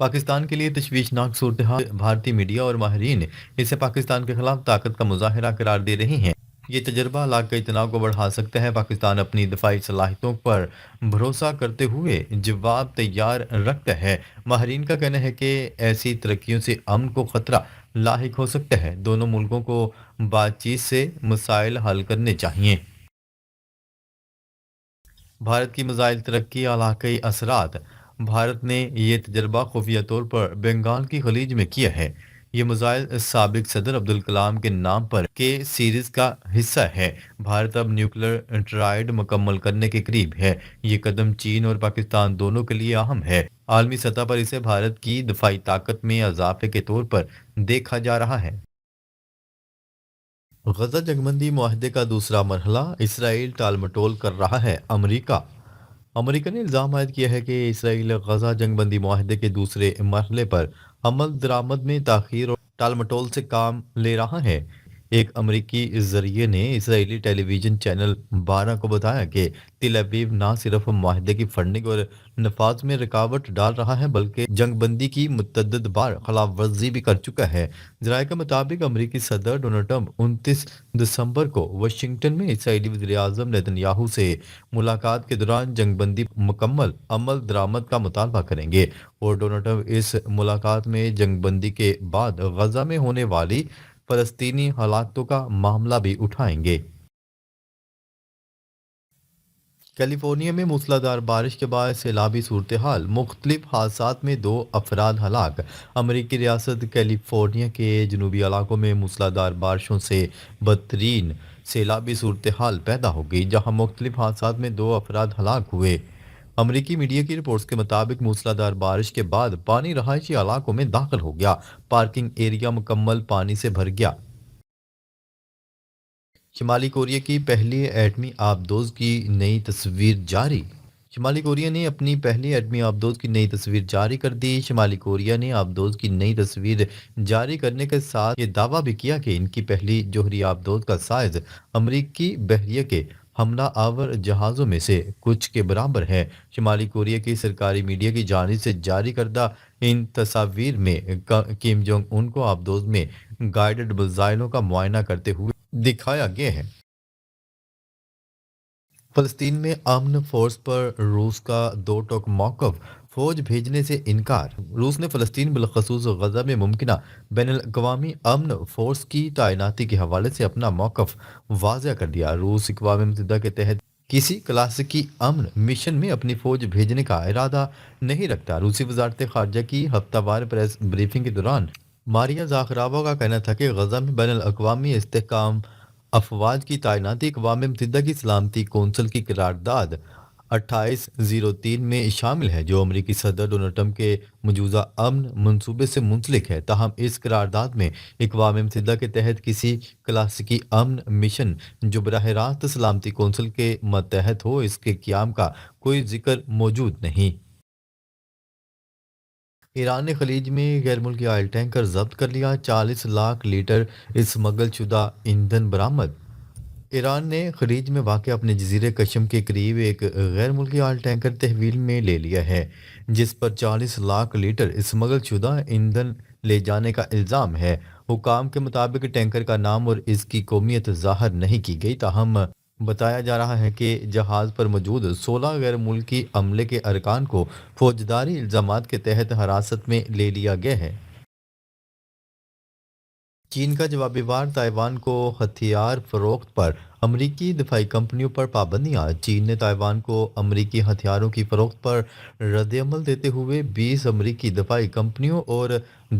پاکستان کے لیے تشویشناک صورتحال، بھارتی میڈیا اور ماہرین اسے پاکستان کے خلاف طاقت کا مظاہرہ قرار دے رہے ہیں۔ یہ تجربہ علاقائی تناؤ کو بڑھا سکتا ہے۔ پاکستان اپنی دفاعی صلاحیتوں پر بھروسہ کرتے ہوئے جواب تیار رکھتا ہے۔ ماہرین کا کہنا ہے کہ ایسی ترقیوں سے امن کو خطرہ لاحق ہو سکتا ہے۔ دونوں ملکوں کو بات چیت سے مسائل حل کرنے چاہیے۔ بھارت کی میزائل ترقی، علاقائی اثرات۔ بھارت نے یہ تجربہ خفیہ طور پر بنگال کی خلیج میں کیا ہے۔ یہ میزائل سابق صدر عبدالکلام کے نام پر کے سیریز کا حصہ ہے۔ بھارت اب نیوکلیر ٹرائیڈ مکمل کرنے کے قریب ہے۔ یہ قدم چین اور پاکستان دونوں کے لیے اہم ہے۔ عالمی سطح پر اسے بھارت کی دفاعی طاقت میں اضافے کے طور پر دیکھا جا رہا ہے۔ غزہ جنگ بندی معاہدے کا دوسرا مرحلہ، اسرائیل ٹال مٹول کر رہا ہے۔ امریکہ نے الزام عائد کیا ہے کہ اسرائیل غزہ جنگ بندی معاہدے کے دوسرے مرحلے پر عمل درآمد میں تاخیر اور ٹال مٹول سے کام لے رہا ہے۔ ایک امریکی ذریعے نے اسرائیلی ٹیلی ویژن چینل 12 کو بتایا کہ تل ابیب نہ صرف معاہدے کی فنڈنگ اور نفاذ میں رکاوٹ ڈال رہا ہے بلکہ جنگ بندی کی متعدد بار خلاف ورزی بھی کر چکا ہے۔ ذرائع کے مطابق امریکی صدر ڈونلڈ ٹرمپ 29 دسمبر کو واشنگٹن میں اسرائیلی وزیر اعظم نیتن یاہو سے ملاقات کے دوران جنگ بندی مکمل عمل درآمد کا مطالبہ کریں گے، اور ڈونلڈ ٹرمپ اس ملاقات میں جنگ بندی کے بعد غزہ میں ہونے والی فلسطینی ہلاکتوں کا معاملہ بھی اٹھائیں گے۔ کیلیفورنیا میں موسلادھار بارش کے باعث سیلابی صورتحال، مختلف حادثات میں 2 افراد ہلاک۔ امریکی ریاست کیلیفورنیا کے جنوبی علاقوں میں موسلادھار بارشوں سے بدترین سیلابی صورتحال پیدا ہو گئی، جہاں مختلف حادثات میں 2 افراد ہلاک ہوئے۔ امریکی میڈیا کی رپورٹس کے مطابق موسلادھار بارش کے بعد پانی رہائشی علاقوں میں داخل ہو گیا، پارکنگ ایریا مکمل پانی سے بھر گیا۔ شمالی کوریا کی پہلی ایٹمی آبدوز کی نئی تصویر جاری۔ شمالی کوریا نے اپنی پہلی ایٹمی آبدوز کی نئی تصویر جاری کر دی۔ شمالی کوریا نے آبدوز کی نئی تصویر جاری کرنے کے ساتھ یہ دعویٰ بھی کیا کہ ان کی پہلی جوہری آبدوز کا سائز امریکی بحریہ کے حملہ آور جہازوں میں سے کچھ کے برابر ہے۔ شمالی کوریا کی سرکاری میڈیا کی جانب سے جاری کردہ ان تصاویر میں کیم جونگ ان کو آبدوز میں گائیڈڈ میزائلوں کا معائنہ کرتے ہوئے دکھایا گیا ہے۔ فلسطین میں امن فورس پر روس کا دو ٹوک موقف، فوج بھیجنے سے انکار۔ روس نے فلسطین بالخصوص غزہ میں ممکنہ بین الاقوامی امن فورس کی تعیناتی کے حوالے سے اپنا موقف واضح کر دیا۔ روس اقوام متحدہ کے تحت کسی کلاسیکی امن مشن میں اپنی فوج بھیجنے کا ارادہ نہیں رکھتا۔ روسی وزارت خارجہ کی ہفتہ وار پریس بریفنگ کے دوران ماریا زاخراوا کا کہنا تھا کہ غزہ میں بین الاقوامی استحکام افواج کی تعیناتی اقوام متحدہ کی سلامتی کونسل کی قرارداد 2803 میں شامل ہے، جو امریکی صدر ڈونلڈ ٹرمپ کے مجوزہ امن منصوبے سے منسلک ہے۔ تاہم اس قرارداد میں اقوام متحدہ کے تحت کسی کلاسیکی امن مشن جو براہ راست سلامتی کونسل کے ماتحت ہو، اس کے قیام کا کوئی ذکر موجود نہیں۔ ایران نے خلیج میں غیر ملکی آئل ٹینکر ضبط کر لیا، 40 لاکھ لیٹر اسمگل شدہ ایندھن برآمد۔ ایران نے خلیج میں واقع اپنے جزیرے کشم کے قریب ایک غیر ملکی آئل ٹینکر تحویل میں لے لیا ہے، جس پر 40 لاکھ لیٹر اسمگل شدہ ایندھن لے جانے کا الزام ہے۔ حکام کے مطابق ٹینکر کا نام اور اس کی قومیت ظاہر نہیں کی گئی، تاہم بتایا جا رہا ہے کہ جہاز پر موجود 16 غیر ملکی عملے کے ارکان کو فوجداری الزامات کے تحت حراست میں لے لیا گیا ہے۔ چین کا جوابی وار، تائیوان کو ہتھیار فروخت پر امریکی دفاعی کمپنیوں پر پابندیاں۔ چین نے تائیوان کو امریکی ہتھیاروں کی فروخت پر رد عمل دیتے ہوئے 20 امریکی دفاعی کمپنیوں اور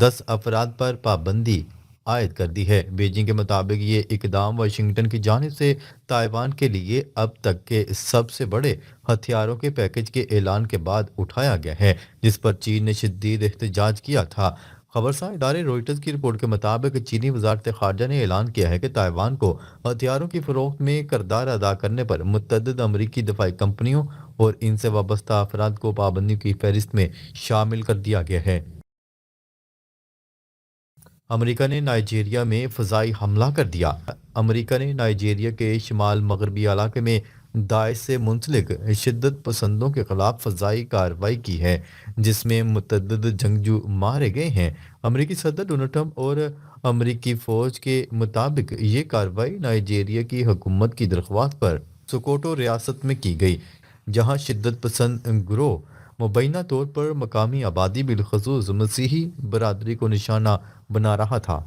10 افراد پر پابندی عائد کر دی ہے۔ بیجنگ کے مطابق یہ اقدام واشنگٹن کی جانب سے تائیوان کے لیے اب تک کے سب سے بڑے ہتھیاروں کے پیکج کے اعلان کے بعد اٹھایا گیا ہے، جس پر چین نے شدید احتجاج کیا تھا۔ خبرساں ادارے روئٹرز کی رپورٹ کے مطابق چینی وزارت خارجہ نے اعلان کیا ہے کہ تائیوان کو ہتھیاروں کی فروخت میں کردار ادا کرنے پر متعدد امریکی دفاعی کمپنیوں اور ان سے وابستہ افراد کو پابندیوں کی فہرست میں شامل کر دیا گیا ہے۔ امریکہ نے نائجیریا میں فضائی حملہ کر دیا۔ امریکہ نے نائجیریا کے شمال مغربی علاقے میں داعش سے منسلک شدت پسندوں کے خلاف فضائی کارروائی کی ہے جس میں متعدد جنگجو مارے گئے ہیں۔ امریکی صدر ڈونلڈ ٹرمپ اور امریکی فوج کے مطابق یہ کارروائی نائجیریا کی حکومت کی درخواست پر سکوٹو ریاست میں کی گئی، جہاں شدت پسند گروہ مبینہ طور پر مقامی آبادی بالخصوص مسیحی برادری کو نشانہ بنا رہا تھا۔